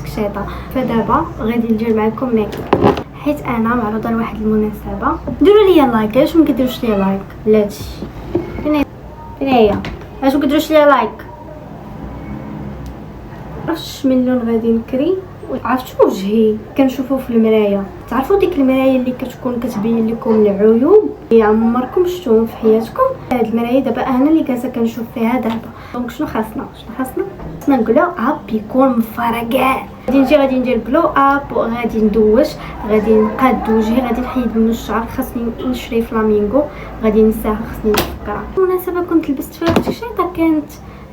التكشيطه. فدابا غادي ندير معكم ميك اب، حيت انا معروضه لواحد المناسبه. ديروا لي لايك، علاش ما كديروش لي لايك؟ بلاتي فين هي؟ علاش ما كديروش لي لايك؟ عرفتش من لون غادي نكري. عرفتوا وجهي كنشوفو في المرايه؟ تعرفوا ديك المرايه اللي كتكون كتبين لكم العيوب اللي عمركم شفتوهم في حياتكم؟ هاد المرايه دابا انا اللي جالسه كنشوف فيها دابا. دونك شنو خاصنا نقولوا اب يكون مفرقع. غادي ندير بلو اب، وغادي ندوش، غادي نقاد وجهي، غادي نحيد من الشعر، خاصني نشري فلامينغو، غادي نساها، خاصني نفكرها. المناسبه كنت لبست فيها التيشيرت كانت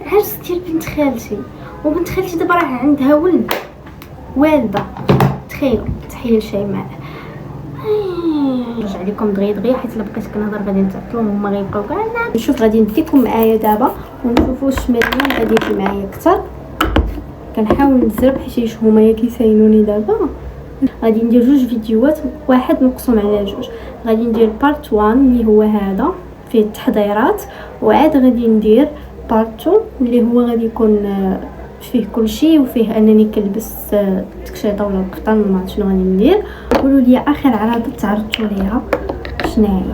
عرس ديال بنت خالتي، وبنت خالتي دابا راه عندها ولد والده. تخيل شيماء. نرجع لكم دغيا حيت الا بقيت كنهضر غادي نتعطلوا وهما غيبقاو كاع. نشوف غادي نديكم معايا دابا ونشوفوا واش مليون غادي يجي معايا اكثر. كنحاول نزرب حيت هما كيساينوني دابا. غادي ندير جوج فيديوهات، واحد مقسوم على جوج. غادي ندير بارت 1 اللي هو هذا فيه التحضيرات، وعاد غادي ندير بارت 2 اللي هو غادي يكون فيه كل شيء، وفيه انني كلبس التكشيطه ولا القفطان، ما شنو غادي ندير. قولوا لي اخر عرض تعرضتوا ليها شناهي؟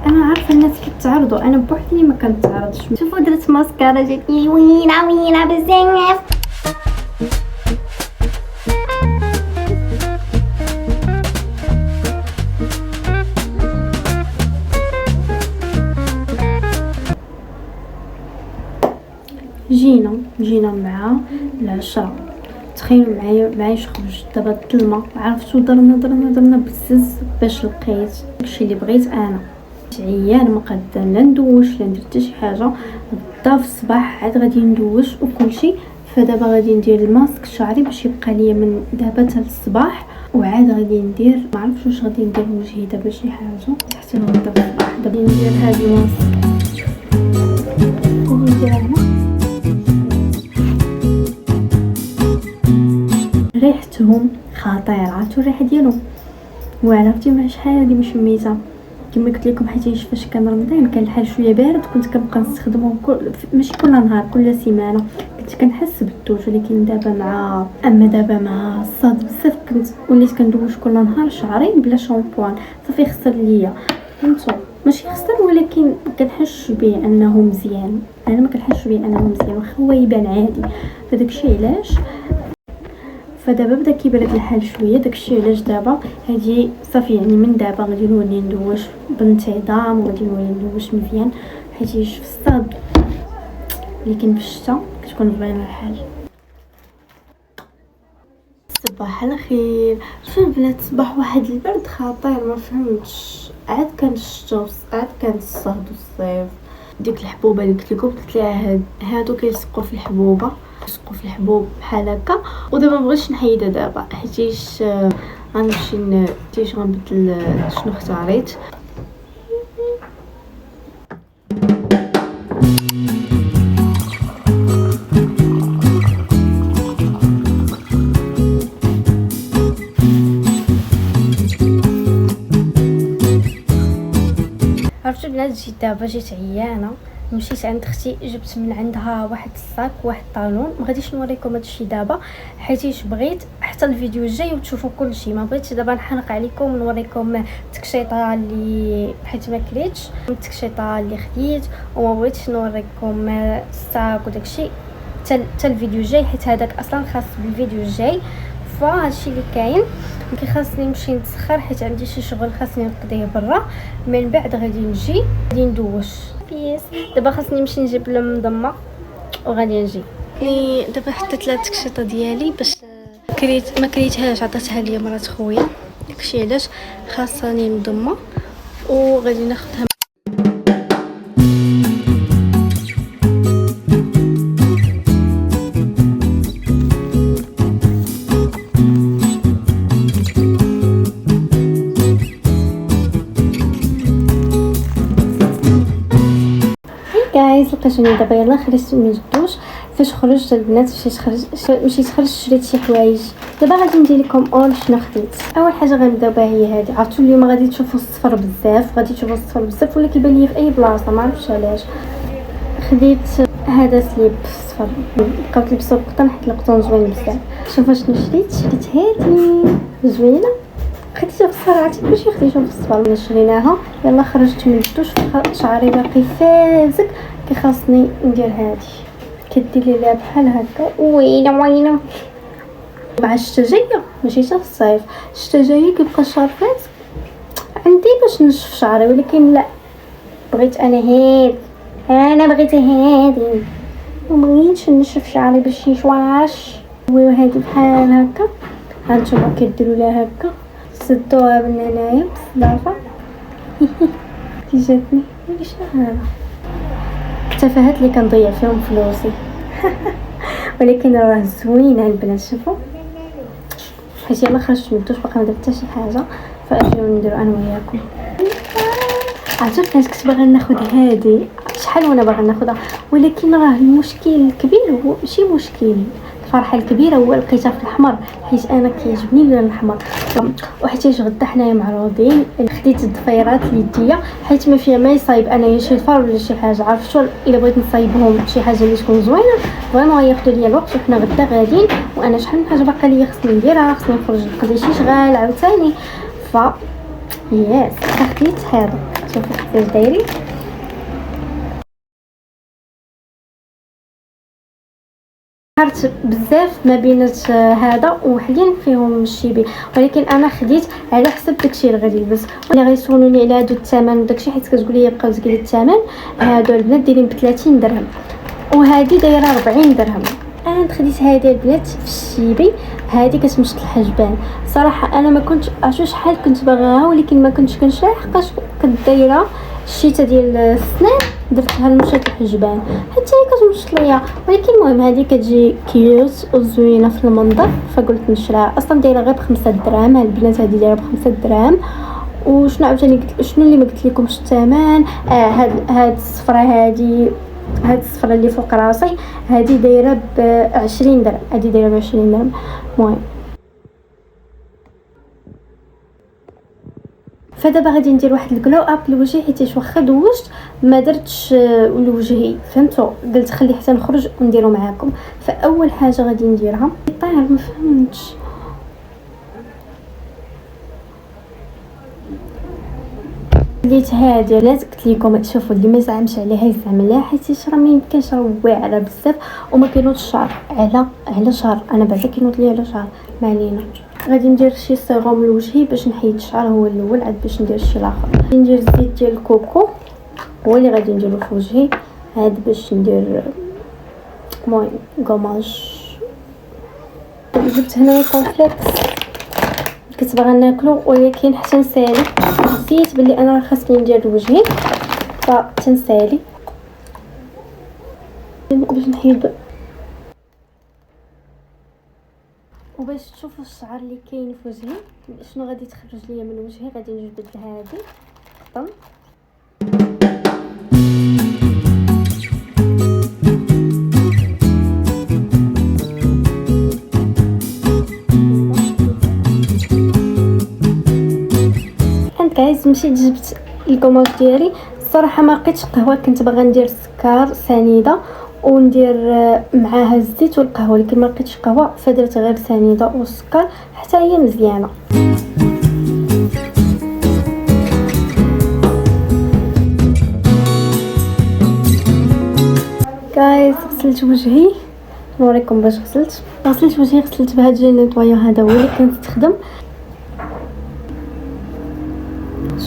انا عارفه الناس كيتعرضوا، انا بوحدي اللي ما كنتعرضش. شوفوا درت ماسكارا جاتني وينه بزاف. جينا مع العشرة. تخيلوا معايا خرجت دابا الظلمه، عرفتوا درنا بزز باش لقيت داكشي اللي بغيت. انا عيان ما قادة لا ندوش لا ندير حتى شي حاجه. غدا في الصباح عاد غادي ندوش وكلشي. فدابا غادي ندير الماسك شعري باش يبقى ليا من دابا حتى الصباح، وعاد غادي ندير ما عرفتش واش غادي ندير وجهي دابا شي حاجه حتى غدا في الصباح. دابا ندير هاد الماسك ريحتهم خطيره. عرفتوا الريحه ديالهم وعرفتي مع شحال هادي مش ميزه كما قلت لكم، حيت فاش كان رمضان كان الحال شويه بارد كنت كنبقى نستخدمهم ماشي كل نهار، كل سيمانه كنت كنحس بالثلج. ولكن دابا مع الصاد بزاف كنت وليت كندوش كل نهار شعري بلا شامبوان، صافي خسر ليا. فهمتوا؟ ماشي خسر ولكن كنحس بانه مزيان. انا ما كنحسش بانه مزيان واخا هو يبان عادي، فداكشي علاش. فدابا بدا كيبرد الحال شويه، داكشي علاش دابا هادي صافي. يعني من دابا غادي نولي ندوش بانتظام وغادي نولي ندوش مزيان، حيت في الصاد لكن في الشتا كتكون زوينه الحال. صباح الخير. شوف البنات، صباح واحد البرد خطير ما فهمتش. عاد كان الشتا عاد كان الصهد والصيف. ديك الحبوبه اللي قلت لكم هادو كيلصقوا في الحبوبه، يلصقوا في الحبوب بحال هكا. ودابا مبغيتش نحيدها دابا حيت غنمشي غنبدل شنو اختاريت. عرفتوا البنات، جيت عيانه، مشيت عند اختي جبت من عندها واحد الصاك واحد الطالون. ما غاديش نوريكم هادشي دابا حيت بغيت حتى الفيديو الجاي وتشوفوا كلشي. ما بغيتش دابا نحرق عليكم ونوريكم التكشيطه اللي حيت ما كليتش، التكشيطه اللي خديت، وما بغيتش نوريكم الصاك وداكشي حتى الفيديو الجاي حيت هذاك اصلا خاص بالفيديو الجاي. فهادشي اللي كاين. خاصني نمشي نتسخر حيت عندي شي شغل خاصني نقضيه برا. من بعد غادي نجي غادي ندوش بيس. دابا خاصني نمشي نجيب المضمه وغادي نجي. دابا حطيت لها التكشيطه ديالي باش ما كريتهاش، عطاتها ليا مرات خويا، داكشي علاش خاصني مضمه وغادي ناخذها. لقيتوني دابا يلاه خرجت من الدوش. فاش خرجت البنات مشيت خرجت شريت شي حوايج. دابا غادي ندير لكم اول شنو خديت. اول حاجه غنبداو بها هي هذه. عرفتوا اليوم غادي تشوفوا الصفر بزاف ولا كيبان لي في اي بلاصه ما عرفتش علاش. خديت هذا سليب اصفر. بقاو تلبسوا القطن حيت القطن زوين بزاف. شوفوا شنو شريت هذه زوينه، خديتها في الصراحه ماشي خديتها في الصفر، شريناها. يلا خرجت من الدوش شعري باقي فازك، خاصني ندير هذه كدير ليها بحال هكا. وينه مع الشتا جايه، ماشي حتى في الصيف، الشتا جايه كيبقى الشعر فاسك عندي باش نشف شعري، ولكن لا، بغيت انا بغيت هذه، مبغيتش نشف شعري باش يشواش. وهذه بحال هكا، هانتوما كديروا لها هكا، سدوها بالنعناع بالصدفه. كي جاتني ماشي هذا التفاهات اللي كنضيع فيهم فلوسي. ولكن راه زوينه البنات. شوفوا حيت يلا خرجت من الدوش باقا ما درت حتى شي حاجه، فاجيو نديرو انا وياكم. عرفت كنت باغا ناخذ هذه شحال وانا باغا ناخذها، ولكن راه المشكل الكبير هو ماشي مشكل، الفرحه الكبيره هو لقيتها في الاحمر، حيت انا كيعجبني اللون الاحمر. وحيت غدا حنايا معروضين، خديت الضفيرات اليديه حيت ما فيها ما يصايب انايا شي فار ولا شي حاجه. عرفتوا الا بغيت نصايبهم شي حاجه اللي تكون زوينه فريمون ياخذوا ليا الوقت، وحنا غدا غاديين وانا شحال من حاجه باقا ليا خصني نديرها، خصني نخرج نقضي شي شغال عاوتاني. ف ياس خديت هذا. شوفوا كيفاش دايرين، حرت بزاف ما بينات هذا وحاليا فيهم الشيبي، ولكن انا خديت على حسب داكشي اللي غادي نلبس. اللي غيسولوني على هادو الثمن وداكشي حيت كتقول لي بقاو زكري الثمن، هادو البنات دايرين ب 30 درهم وهذه دايره 40 درهم. انا خديت هذه البنات في الشيبي، هذه كتمشط الحجبان. صراحه انا ما كنت عرفتوا شحال كنت باغاها، ولكن ما كنتش كنشريها حقاش كنت دايره الشتاء ديال السنان، درتها لمشات الحجبان حتى هي كتمشط ليا. ولكن المهم هذه كتجي كيوت وزوينه في المنظر، فقلت نشريها. اصلا دايره غير ب5 دراهم البنات، هذه دايره ب5 دراهم. وشنو عاوتاني شنو اللي ما قلت لكمش الثمن، هاد الصفره هاد الصفره اللي فوق راسي هذه دايره ب20 درهم، هذه دايره ب20 درهم. المهم فدابا غادي ندير واحد الجلو اب لوجهي، حيت واخا دوشت ما درتش لوجهي، فهمتوا؟ قلت خلي حتى نخرج ونديرو معاكم. فاول حاجه غادي نديرها طاير ما فهمتش، خليت هذه لا قلت لكم شوفوا اللي ما زعمش عليها يزعم عليها، حيت راه ما يمكنش، راه واعره بزاف وما كينوضش الشعر على شعر. انا بعدا كينوض لي على شعر، ما علينا. غادي ندير شي سيروم لوجهي باش نحيد الشعر هو الاول، عاد باش ندير الشيء الاخر. غادي ندير الزيت ديال الكوكو هو اللي غادي نديرو في وجهي، هاد باش ندير المهم غوماج. جبت هنايا كونفليكس كنت باغا ناكلو، ولكن حتى نسالي نسيت بلي انا خاصني ندير وجهي، فتنسالي باش نحيد. وباش تشوفوا الشعر اللي كاين في وجهي شنو غادي تخرج ليا من وجهي، غادي نجبد هذه طن. جايز مشيت جبت الكوماج ديالي. الصراحه ما لقيتش قهوه، كنت باغا ندير سكر سنيده وندير معاها الزيت والقهوه، لكن ما لقيتش قهوه فدرت غير سنيده والسكر حتى هي مزيانه. جايز غسلت وجهي، نوريكم باش غسلت وجهي. غسلت بهذا الجيل نيطوايو، هذا هو اللي كنستخدم.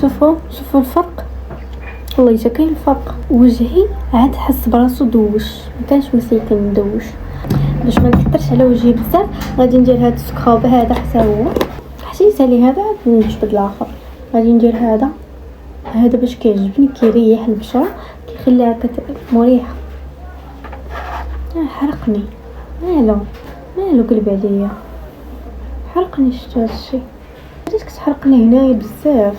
شوفوا الفرق، والله حتى كاين الفرق. وجهي عاد حس براسو دوش، ما كانش مسيكن مدوش. باش ما نكثرش على وجهي بزاف غادي ندير هذا السكراب هذا حتى هو حسيت عليه، هذا نجبد الاخر. غادي ندير هذا باش كيعجبني، كيريح البشره، كيخليها مريحه. حرقني مالو قلب عليا، حرقني. شفتوا هادشي بدات كتحرقني هنايا بزاف.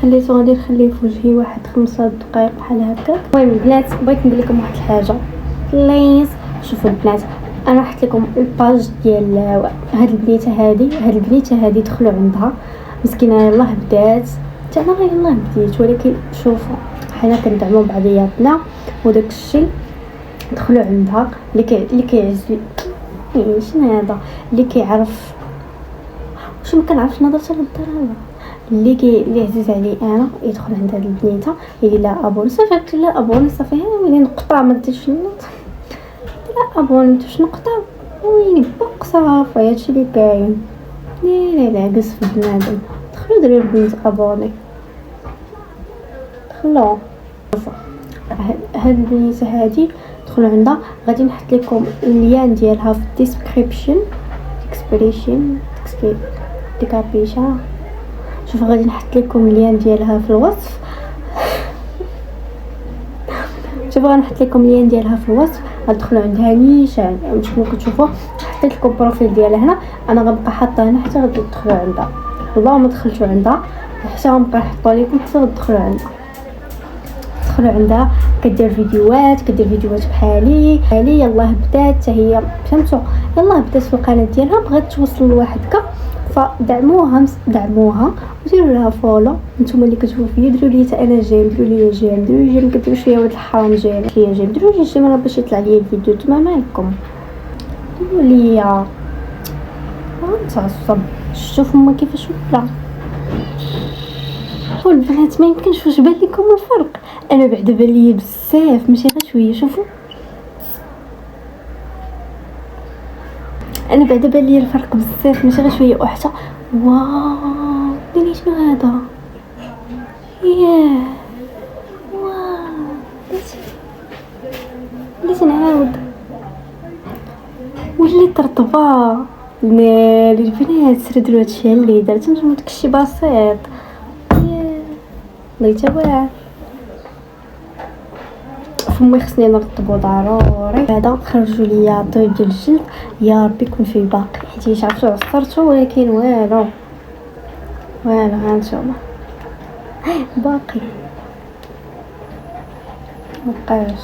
خليته غادي نخليه في وجهي واحد 5 دقائق بحال هكا. المهم البنات بغيت نقول لكم واحد الحاجه بليز. شوفوا البنات، انا حطيت لكم الباج ديال هاد البنيته هذه دخلوا عندها مسكينه، يلاه بدات حتى انا غير يلاه بديت. ولكن شوفوا حنا كندعموا بعضياتنا وداك الشيء. دخلوا عندها اللي كيعز شنو هذا اللي كيعرف واش ما كنعرفش نظرتها للدار اللي عزيز علي انا يدخل عند هاد البنيته يقول لها ابوني صافي. قلت لها ابوني صافي وين نقطع ما ديرش النوت. لا ابوني واش نقطع وين باق صافي هادشي اللي كاين. لا عكس في بنادم. دخلوا ديروا البنت ابوني دخلوا. هاد البنيته هادي دخلوا عندها. غادي نحط لكم اللين ديالها في الديسكريبشن ديكابيشا. شوف غادي نحط لكم اللين ديالها في الوصف. شوفوا غنحط لكم اللين ديالها في الوصف. غتدخلوا عندها نيشان باش كتشوفوا. حطيت لكم البروفيل ديالها هنا. انا غنبقى حاطه هنا حتى غادي تدخلوا عندها. والله ما دخلتوا عندها حتى غنبقى نحطوا لكم حتى تدخلوا عندها. تدخلوا عندها كدير فيديوهات بحالي يلاه بدات حتى هي فهمتوا. يلاه بدات في القناه ديالها بغات توصل لوحدك فدعموها وديروا لها فولو. نتوما اللي كتشوفوا فيا ديروا لي حتى انا جيم ديروا لي جيم كديروا شويه ولد الحرام جيم ديروا لي جيم راه باش يطلع لي الفيديو تما معكم. ديروا لي غنتعصب. شوفوا هما كيفاش ولا البنات ما يمكنش. واش بان لكم الفرق؟ انا بعدا بان لي بزاف ماشي غير شويه. شوفوا انا بعدا بان لي الفرق بزاف ماشي غير شويه. وحتى واو ديري شنو هذا ياه واو بلاتي نعاود وليت ترطبه. ناري البنات سردوا هادشي اللي درت. نجمو داكشي بسيط الله يتواه. فمي خصني نرطبو ضروري. هذا خرجوا لي طيب ديال الجلد يا ربي يكون فيه باقي حيت عرفتو عصرتو ولكن والو هانتوما باقي مبقاش.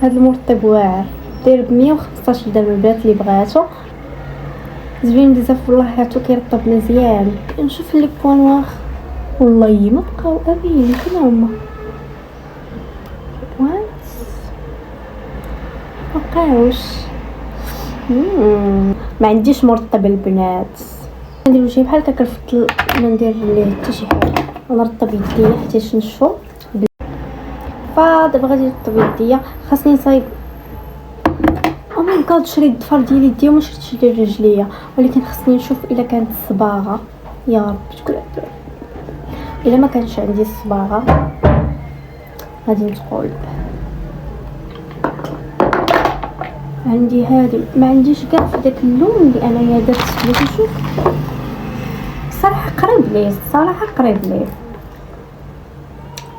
هاد المرطب واعر داير ب115 درهم البنات اللي بغاتو زوين بزاف والله. هاتو كيرطب مزيان. نشوف لي بوين واخ والله ما بقاو ابين فين هما مبقاوش. ما عنديش مرطب البنات. ندير شي بحال هكا كنفضل ما ندير ليه حتى شي حاجه. نرطب يديا حتى نشفو. فدابا غادي نرطب يديا. خاصني نصايب او ماي جاد شريت الضفر ديال يديا وما شريتش ديال رجليا ولكن خاصني نشوف الا كانت الصباغه يا رب تكون. الا ما كانش عندي الصباغه غادي نتقلب. عندي هادي ما عنديش كاع في داك اللون اللي انايا درت فيه. شوف الصراحه قريب ليه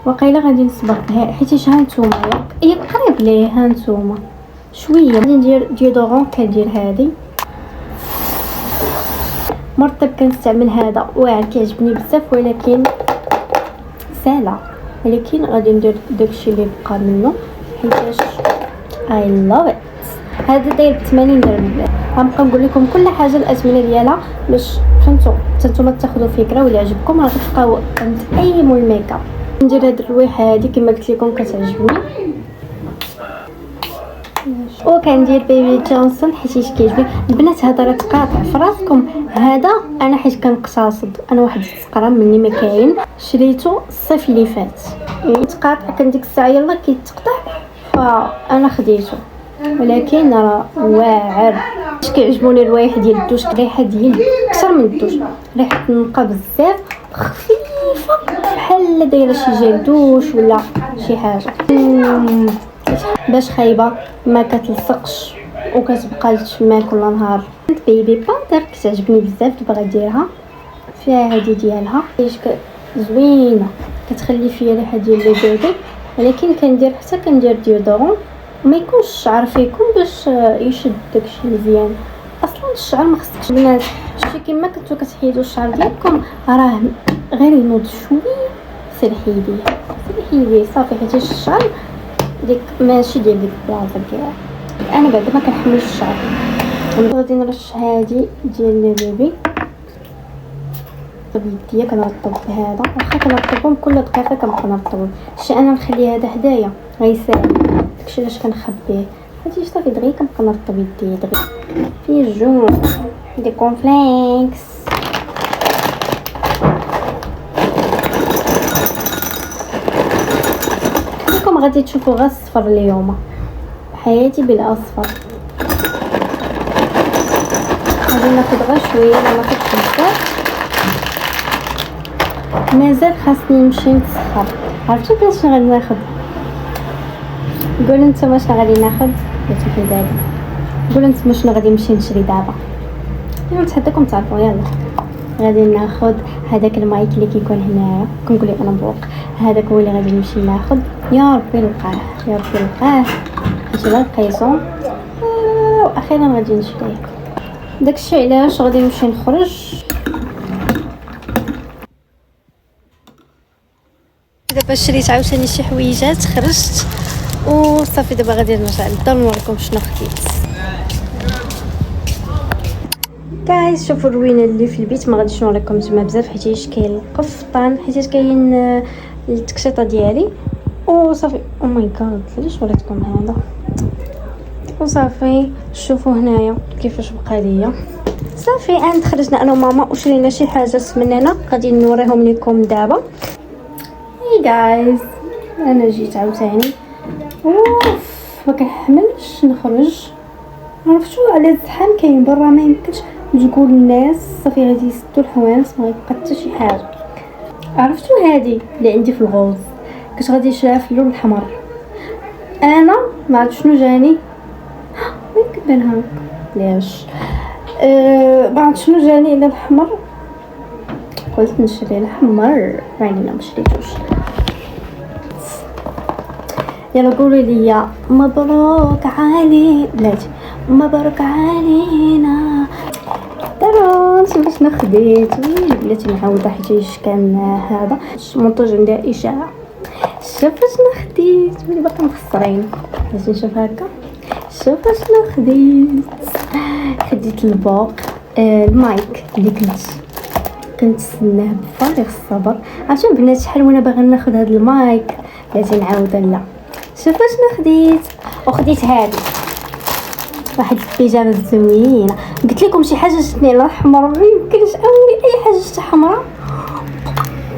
وقيله غادي نصبغها حيت هانتوما ياك قريب ليه. هانتوما شويه غادي ندير ديودورون. كندير هادي مرطب كنستعمل هذا واعر كيعجبني بزاف ولكن ساهله. ولكن غادي ندير داكشي اللي بقى منه حيتاش اي لاف ات. هذا داير ب80 درهم. غنبقى نقول لكم كل حاجه الاثمنه ديالها باش فهمتوا حتى نتوما تاخذوا فكره ولا عجبكم راه غتلقاو عند اي مول ميكاب. ندير هاد الرويحه هادي كما قلت لكم كتعجبني. وكندير بيبي جونسون حيت كيعجبني. البنات هذا راه تقاطع في راسكم. هذا انا حيت كنقتصد انا واحد السقرام مني ما كاين شريته الصيف اللي فات. تقاطع كان ديك الساعه يلا كيتقطع فانا خديته ولكن راه واعر. كيعجبوني الروايح ديال الدوش. الريحه ديال اكثر من الدوش. ريحه نقا بزاف خفيفه بحال دايره شي جيل دوش ولا شي حاجه باش خايبه ما كتلصقش وكتبقى تشمال كل نهار. بيبي باودر كتعجبني بزاف دابا غنديرها فيها هادي ديالها حيت زوينه كتخلي فيا ريحه ديال لي بيبي. ولكن كندير ديودورون وما يكونش الشعر فيكم باش يشد داكشي مزيان. اصلا الشعر ما خصكش البنات شتي كيما كنتو كتحيدوا الشعر ديالكم راه غير ينوض شويه سير حيديه صافي حيت الشعر ديك ماشي ديال ديك البلاصه ديالها. انا بعدا ما كنحملش الشعر. غادي نرش هادي ديال البيبي بيديا كنرطب بهذا، واخا كنرطبهم كل دقيقه كنبقى نرطبهم. شي انا نخلي هذا حدايا غيساعد، داكشي علاش كنخبيه. هادي صافي دغيا كنبقى نرطب يدي دغيا. فيه الجون دي كونفليكس. راكم غادي تشوفوا غير الصفر اليوم، حياتي بالاصفر. غادي ناخذ غير شويه، ما ناخذش بزاف، مازال خاصني نمشي نتسخر. عرفتوا كاش غادي ناخذ؟ قولوا نتوما شنو غادي ناخذ باش في بالي. قولوا نتوما شنو غادي نمشي نشري دابا. يلا نتحداكم تعرفوا. يلا غادي ناخذ هذاك المايك اللي كيكون هنايا، كنقول انا مبروك. هذاك هو اللي غادي نمشي ناخذ. يا ربي نلقاه، يا ربي نلقاه، نمشي للقيسو واخيرا غادي نشريه. داكشي علاش غادي نمشي نخرج. دابا شريت عاوتاني شي حويجات، خرجت وصافي. دابا غادي نرجع للدار نوريكم شنو خديت. جايز شوفوا الروينه اللي في البيت. ما غاديش نوريكم زعما بزاف حيت كاين القفطان، حيت كاين التكشيطه ديالي وصافي. او ماي جاد علاش وريتكم هذا وصافي. شوفوا هنايا كيفاش بقى ليا. صافي عند خرجنا انا وماما وشرينا شي حاجات من هنا، غادي نوريهم لكم دابا. هاي جايز انا جيت عاوتاني ما كنحملش نخرج. عرفتوا على الزحام كاين برا، ما يمكنش تقول الناس صافي غادي يسدوا الحوانت، ما غيبقى حتى شي حاجه. عرفتوا هذه اللي عندي في الغوز كنت غادي نشريها في اللون الاحمر. انا ما عرفت شنو جاني، وين كتبان هاك ليش ما عرفت شنو جاني الا الاحمر. قلت نشري الاحمر، يعني ما شريتوش. يلا قولوا لي مبروك علي بلاتي، مبروك علينا. ترى شوفوا شنو خديت بلاتي معوضه حيت كان هذا منتج عندها اشاعه. شوفوا شنو خديت، ملي باقي مخسرين. باش نشوف هكا. شوفوا شنو خديت البوق المايك اللي كنت نستناه بفارغ الصبر. عرفتوا البنات شحال وانا باغا ناخذ هذا المايك، لازم نعاودها. لا شوفوا شنو خديت. وخديت هذه واحد البيجامه زوينه. قلت لكم شي حاجه جاتني على الاحمر، ما يمكنش اولي اي حاجه جات حمراء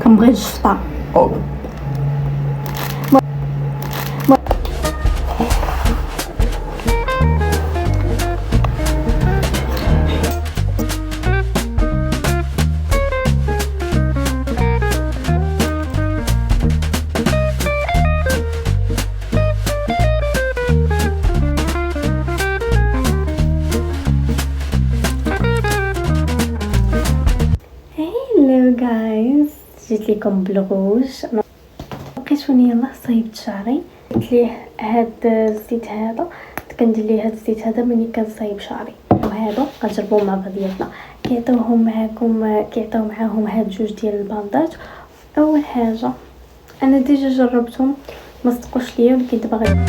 كنبغي الشفطه. جايز جيت لكم بالغوج. لقيتوني يلاه صايبت شعري، قلت ليه هاد الزيت هذا كندير ليه هاد الزيت هذا ملي كنصايب شعري، وهذا غنجربوه مع بعضياتنا. كيعطيو معاهم هاد جوج ديال الباندات. اول حاجه انا ديجا جربتهم ما صدقوش ليا، ولكن دابا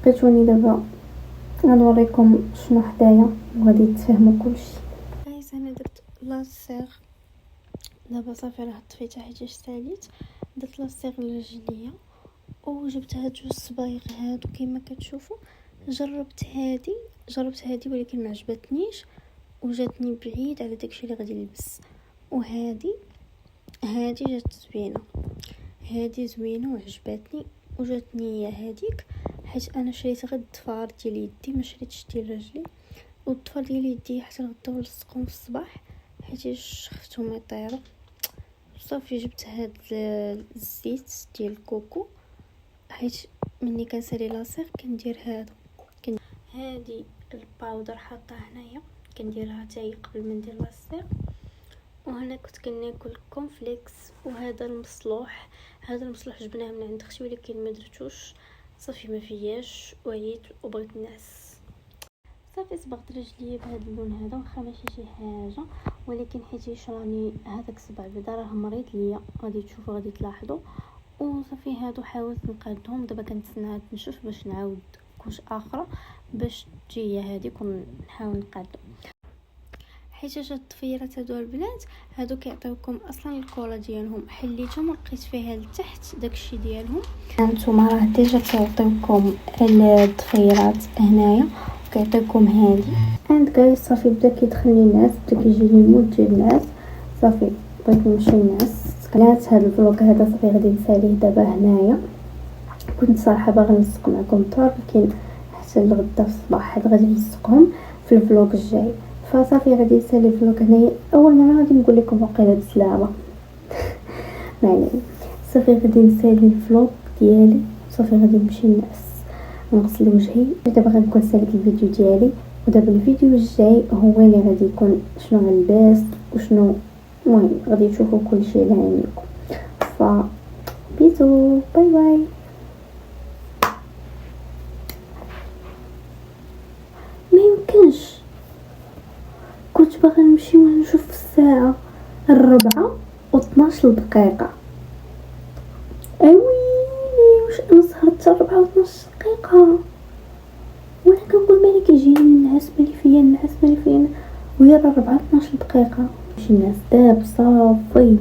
لقيتوني دابا غنوريكم شنو حدايا وغادي تفهموا كلشي. جايز انا درت لاسيغ دابا صافي راه طفيتها حيت ساليت. درت لاسيغ للرجليه وجبت هاد جوج الصبايغ هادو كما كتشوفوا. جربت هادي ولكن ما عجبتنيش وجاتني بعيد على داكشي اللي غادي نلبس. وهادي جات زوينه، هادي زوينه وعجبتني وجاتني هاديك، حيت انا شريت غير الضفار ديال يدي ما شريتش ديال رجلي. والضفار ديال يدي حتى غداو نلصقهم في الصباح حيت خفتهم يطيروا. صافي جبت هاد الزيت ديال الكوكو حيت ملي كنسالي لاصيغ كندير هادو. هادي الباودر حاطه هنايا كنديرها حتى هي قبل ما ندير لاصيغ. وهنا كنت كناكل كونفليكس. وهذا المصلوح، هذا المصلوح جبناه من عند اختي ولكن ما درتوش صافي ما فياش، وعيت وبغيت نعس. صافي صبغت رجلي بهذا اللون هذا، واخا ماشي شي حاجه ولكن حيت راني هذاك الصبع بدا راه مريض ليا، غادي تشوفوا غادي تلاحظوا. وصافي هادو حاولت نقادهم، دابا كنتسنى تنشف باش نعاود كوش اخرى باش تجي هذيك ونحاول نقادهم. حيت هاد الطفيرات هادو البنات هادو كيعطيوكم اصلا الكولا ديالهم، حليتهم ولقيت فيها لتحت داكشي ديالهم. هانتوما راه ديجا كيعطيوكم الطفيرات هنايا، كيعطيوكم هادي عند جاي. صافي بدا كيدخلني الناس، بدا كيجيني المود ديال الناس. صافي بغيت نمشي نعس. قلات هذا الفلوق هذا صافي غادي نساليه دابا هنايا. كنت صراحه باغا نلصق معكم الطور، ولكن حتى لغدا في الصباح غادي نلصقهم في الفلوق الجاي. فصافي غادي نسالي الفلوق هنايا. اول مره غادي نقول لكم واقيلا بسلامه معليش. صافي غادي نسالي الفلوق ديالي، صافي غادي نمشي نعس نغسل وجهي. دابا غنكون ساليت الفيديو ديالي، ودابا الفيديو الجاي هو اللي غادي يكون شنو غنلبس وشنو، المهم غادي تشوفوا كلشي على عينيكم. ف بيزو، باي باي. ما يمكنش، كنت باغا نمشي ونشوف الساعه 4:12 دقيقه. اويلي واش انا سهرت حتى 4:12 دقيقه؟ وانا كنقول مالي كيجيني النعاس، مالي فيا وهي 4:12 دقيقه. ماشي الناس دابا صافي.